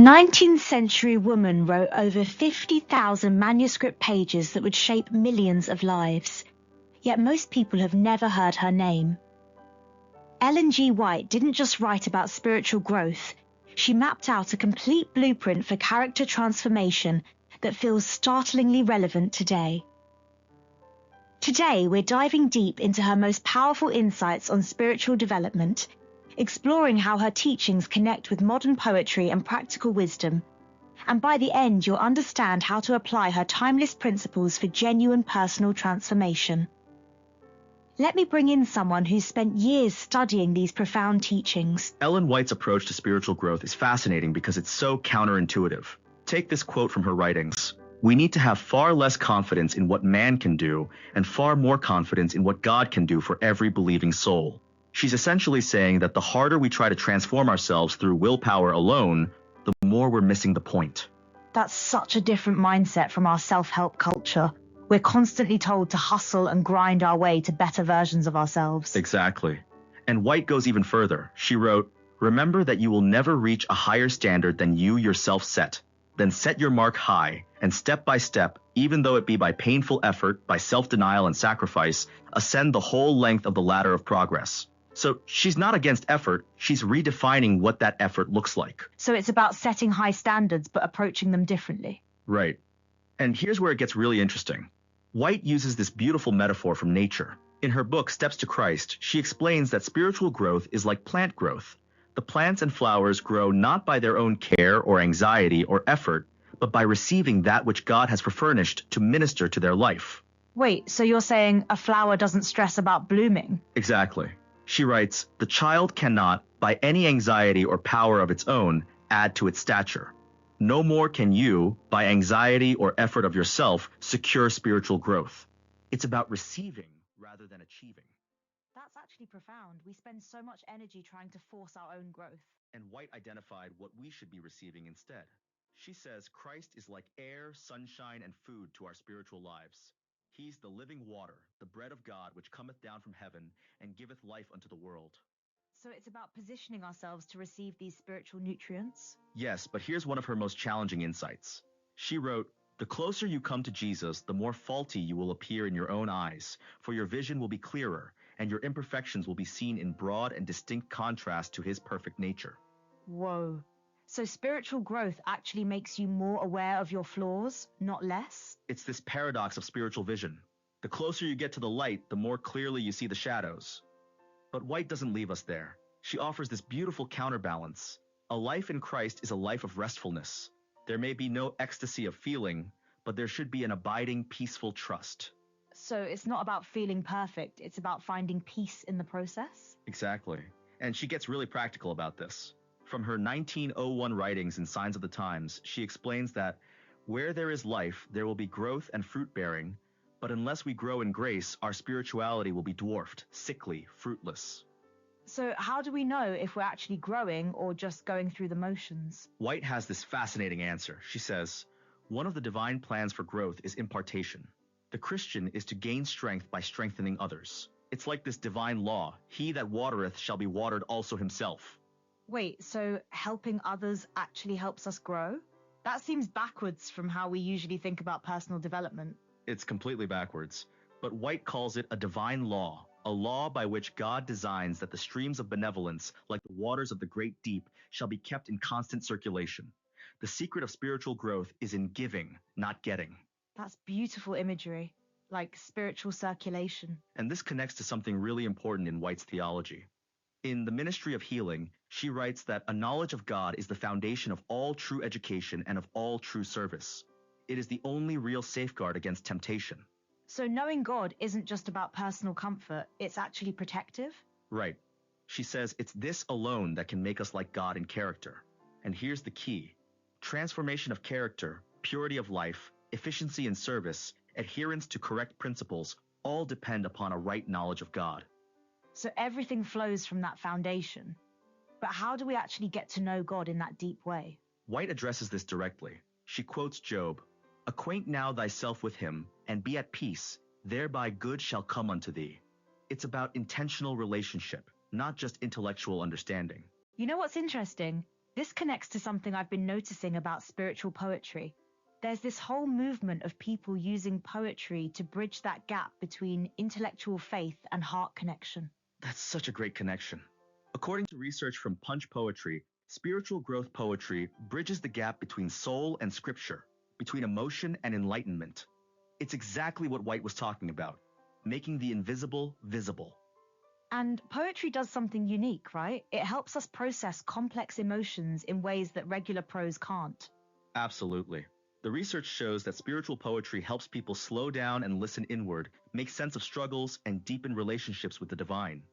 19th century woman wrote over 50,000 manuscript pages that would shape millions of lives. Yet most people have never heard her name. Ellen G. White didn't just write about spiritual growth. She mapped out a complete blueprint for character transformation that feels startlingly relevant today. Today, we're diving deep into her most powerful insights on spiritual development, exploring how her teachings connect with modern poetry and practical wisdom. And by the end, you'll understand how to apply her timeless principles for genuine personal transformation. Let me bring in someone who's spent years studying these profound teachings. Ellen White's approach to spiritual growth is fascinating because it's so counterintuitive. Take this quote from her writings. "We need to have far less confidence in what man can do and far more confidence in what God can do for every believing soul." She's essentially saying that the harder we try to transform ourselves through willpower alone, the more we're missing the point. That's such a different mindset from our self-help culture. We're constantly told to hustle and grind our way to better versions of ourselves. Exactly. And White goes even further. She wrote, "Remember that you will never reach a higher standard than you yourself set. Then set your mark high, and step by step, even though it be by painful effort, by self-denial and sacrifice, ascend the whole length of the ladder of progress." So she's not against effort, she's redefining what that effort looks like. So it's about setting high standards but approaching them differently. Right. And here's where it gets really interesting. White uses this beautiful metaphor from nature. In her book, Steps to Christ, she explains that spiritual growth is like plant growth. The plants and flowers grow not by their own care or anxiety or effort, but by receiving that which God has furnished to minister to their life. Wait, so you're saying a flower doesn't stress about blooming? Exactly. She writes, "The child cannot, by any anxiety or power of its own, add to its stature. No more can you, by anxiety or effort of yourself, secure spiritual growth. It's about receiving rather than achieving." That's actually profound. We spend so much energy trying to force our own growth. And White identified what we should be receiving instead. She says Christ is like air, sunshine, and food to our spiritual lives. He's the living water, the bread of God which cometh down from heaven and giveth life unto the world. So it's about positioning ourselves to receive these spiritual nutrients? Yes, but here's one of her most challenging insights. She wrote, "The closer you come to Jesus, the more faulty you will appear in your own eyes, for your vision will be clearer, and your imperfections will be seen in broad and distinct contrast to his perfect nature." Whoa. So spiritual growth actually makes you more aware of your flaws, not less? It's this paradox of spiritual vision. The closer you get to the light, the more clearly you see the shadows. But White doesn't leave us there. She offers this beautiful counterbalance. A life in Christ is a life of restfulness. There may be no ecstasy of feeling, but there should be an abiding, peaceful trust. So it's not about feeling perfect, it's about finding peace in the process? Exactly. And she gets really practical about this. From her 1901 writings in Signs of the Times, she explains that where there is life, there will be growth and fruit-bearing, but unless we grow in grace, our spirituality will be dwarfed, sickly, fruitless. So how do we know if we're actually growing or just going through the motions? White has this fascinating answer. She says, "One of the divine plans for growth is impartation. The Christian is to gain strength by strengthening others. It's like this divine law, he that watereth shall be watered also himself." Wait, so helping others actually helps us grow? That seems backwards from how we usually think about personal development. It's completely backwards. But White calls it a divine law, a law by which God designs that the streams of benevolence, like the waters of the great deep, shall be kept in constant circulation. The secret of spiritual growth is in giving, not getting. That's beautiful imagery, like spiritual circulation. And this connects to something really important in White's theology. In The Ministry of Healing, she writes that a knowledge of God is the foundation of all true education and of all true service. It is the only real safeguard against temptation. So knowing God isn't just about personal comfort, it's actually protective? Right. She says it's this alone that can make us like God in character. And here's the key. Transformation of character, purity of life, efficiency in service, adherence to correct principles all depend upon a right knowledge of God. So everything flows from that foundation. But how do we actually get to know God in that deep way? White addresses this directly. She quotes Job, "Acquaint now thyself with him, and be at peace, thereby good shall come unto thee." It's about intentional relationship, not just intellectual understanding. You know what's interesting? This connects to something I've been noticing about spiritual poetry. There's this whole movement of people using poetry to bridge that gap between intellectual faith and heart connection. That's such a great connection. According to research from Punch Poetry, spiritual growth poetry bridges the gap between soul and scripture, between emotion and enlightenment. It's exactly what White was talking about, making the invisible visible. And poetry does something unique, right? It helps us process complex emotions in ways that regular prose can't. Absolutely. The research shows that spiritual poetry helps people slow down and listen inward, make sense of struggles, and deepen relationships with the divine.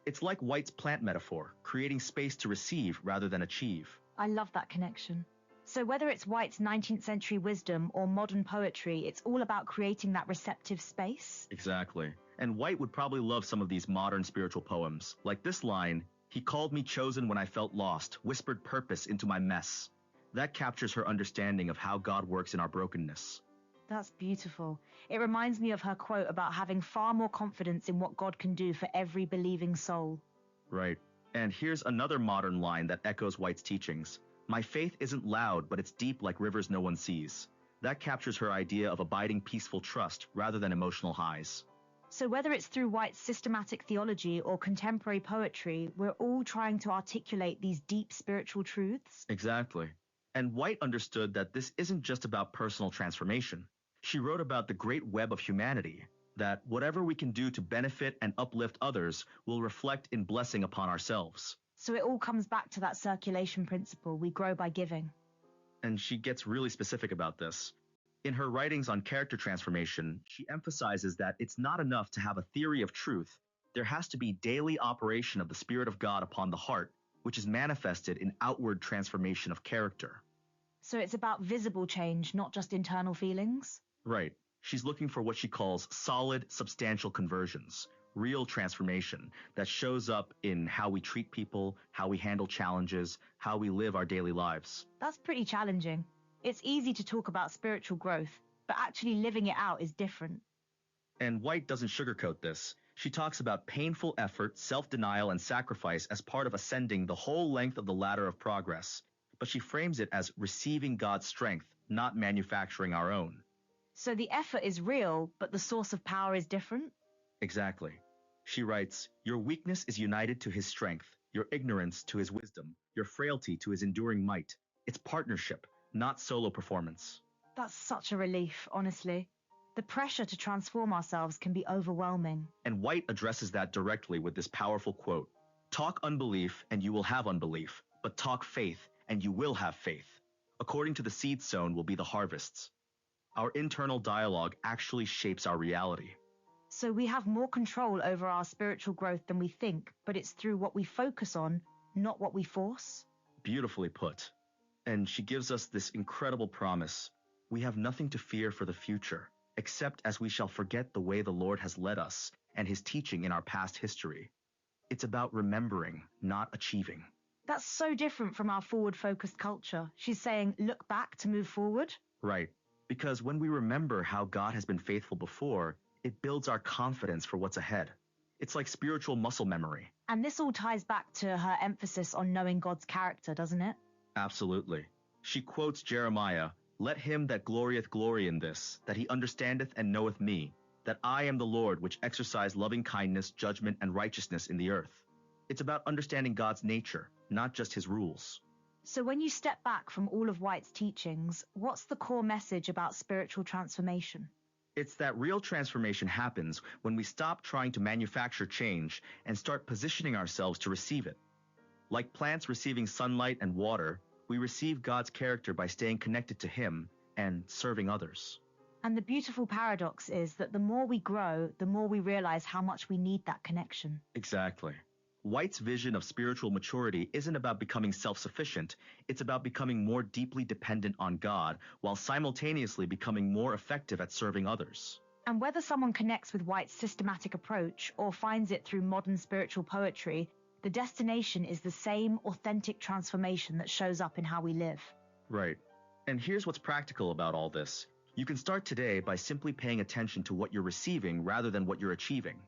It's like White's plant metaphor, creating space to receive rather than achieve. I love that connection. So whether it's White's 19th century wisdom or modern poetry, it's all about creating that receptive space. Exactly. And White would probably love some of these modern spiritual poems, like this line, "He called me chosen when I felt lost, whispered purpose into my mess." That captures her understanding of how God works in our brokenness. That's beautiful. It reminds me of her quote about having far more confidence in what God can do for every believing soul. Right. And here's another modern line that echoes White's teachings. "My faith isn't loud, but it's deep like rivers no one sees." That captures her idea of abiding peaceful trust rather than emotional highs. So whether it's through White's systematic theology or contemporary poetry, we're all trying to articulate these deep spiritual truths. Exactly. And White understood that this isn't just about personal transformation. She wrote about the great web of humanity, that whatever we can do to benefit and uplift others will reflect in blessing upon ourselves. So it all comes back to that circulation principle: we grow by giving. And she gets really specific about this. In her writings on character transformation, she emphasizes that it's not enough to have a theory of truth. There has to be daily operation of the Spirit of God upon the heart, which is manifested in outward transformation of character. So it's about visible change, not just internal feelings? Right. She's looking for what she calls solid, substantial conversions, real transformation that shows up in how we treat people, how we handle challenges, how we live our daily lives. That's pretty challenging. It's easy to talk about spiritual growth, but actually living it out is different. And White doesn't sugarcoat this. She talks about painful effort, self-denial, and sacrifice as part of ascending the whole length of the ladder of progress. But she frames it as receiving God's strength, not manufacturing our own. So the effort is real, but the source of power is different? Exactly. She writes, "Your weakness is united to his strength, your ignorance to his wisdom, your frailty to his enduring might. It's partnership, not solo performance." That's such a relief, honestly. The pressure to transform ourselves can be overwhelming. And White addresses that directly with this powerful quote, "Talk unbelief and you will have unbelief, but talk faith and you will have faith. According to the seed sown will be the harvests." Our internal dialogue actually shapes our reality. So we have more control over our spiritual growth than we think, but it's through what we focus on, not what we force. Beautifully put. And she gives us this incredible promise. We have nothing to fear for the future, except as we shall forget the way the Lord has led us and his teaching in our past history. It's about remembering, not achieving. That's so different from our forward-focused culture. She's saying, look back to move forward. Right. Because when we remember how God has been faithful before, it builds our confidence for what's ahead. It's like spiritual muscle memory. And this all ties back to her emphasis on knowing God's character, doesn't it? Absolutely. She quotes Jeremiah, "Let him that glorieth glory in this, that he understandeth and knoweth me, that I am the Lord which exercise loving kindness, judgment, and righteousness in the earth." It's about understanding God's nature, not just his rules. So when you step back from all of White's teachings, what's the core message about spiritual transformation? It's that real transformation happens when we stop trying to manufacture change and start positioning ourselves to receive it. Like plants receiving sunlight and water, we receive God's character by staying connected to him and serving others. And the beautiful paradox is that the more we grow, the more we realize how much we need that connection. Exactly. White's vision of spiritual maturity isn't about becoming self-sufficient, it's about becoming more deeply dependent on God while simultaneously becoming more effective at serving others. And whether someone connects with White's systematic approach or finds it through modern spiritual poetry, the destination is the same authentic transformation that shows up in how we live. Right. And here's what's practical about all this. You can start today by simply paying attention to what you're receiving rather than what you're achieving.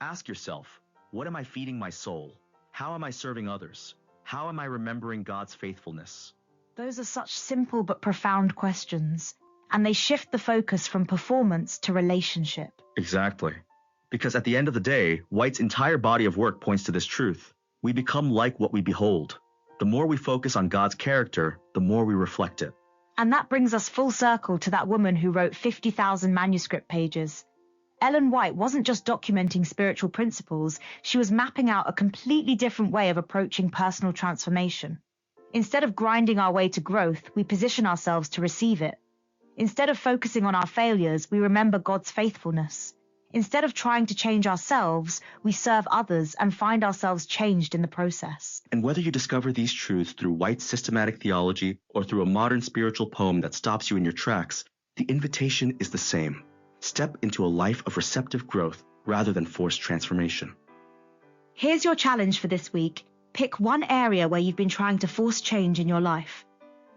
Ask yourself, what am I feeding my soul? How am I serving others? How am I remembering God's faithfulness? Those are such simple but profound questions, and they shift the focus from performance to relationship. Exactly. Because at the end of the day, White's entire body of work points to this truth. We become like what we behold. The more we focus on God's character, the more we reflect it. And that brings us full circle to that woman who wrote 50,000 manuscript pages. Ellen White wasn't just documenting spiritual principles, she was mapping out a completely different way of approaching personal transformation. Instead of grinding our way to growth, we position ourselves to receive it. Instead of focusing on our failures, we remember God's faithfulness. Instead of trying to change ourselves, we serve others and find ourselves changed in the process. And whether you discover these truths through White's systematic theology or through a modern spiritual poem that stops you in your tracks, the invitation is the same. Step into a life of receptive growth rather than forced transformation. Here's your challenge for this week. Pick one area where you've been trying to force change in your life.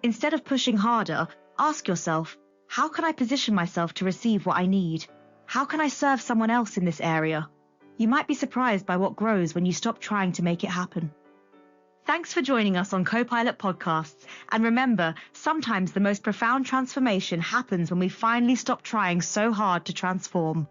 Instead of pushing harder, ask yourself, how can I position myself to receive what I need? How can I serve someone else in this area? You might be surprised by what grows when you stop trying to make it happen. Thanks for joining us on Copilot Podcasts. And remember, sometimes the most profound transformation happens when we finally stop trying so hard to transform.